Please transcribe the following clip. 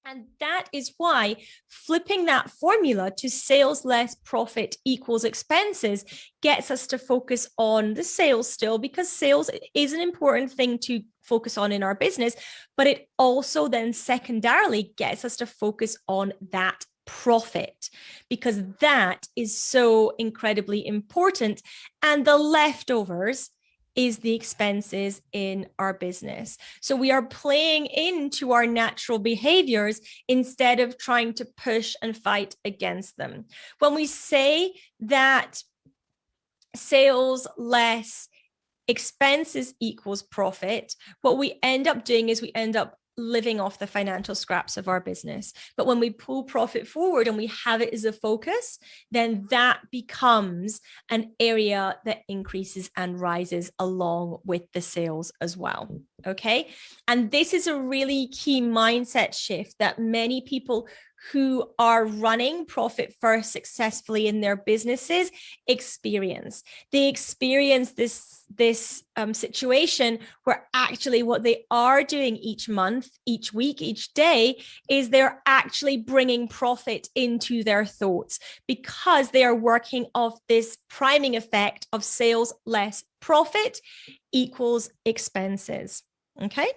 And that is why flipping that formula to sales less profit equals expenses gets us to focus on the sales still, because sales is an important thing to focus on in our business, but it also then secondarily gets us to focus on that profit, because that is so incredibly important. And the leftovers is the expenses in our business. So we are playing into our natural behaviors instead of trying to push and fight against them. When we say that sales less expenses equals profit, what we end up doing is we end up living off the financial scraps of our business. But when we pull profit forward and we have it as a focus, then that becomes an area that increases and rises along with the sales as well. Okay. And this is a really key mindset shift that many people who are running profit first successfully in their businesses experience. They experience this situation where actually what they are doing each month, each week, each day is they're actually bringing profit into their thoughts, because they are working off this priming effect of sales less profit equals expenses. Okay.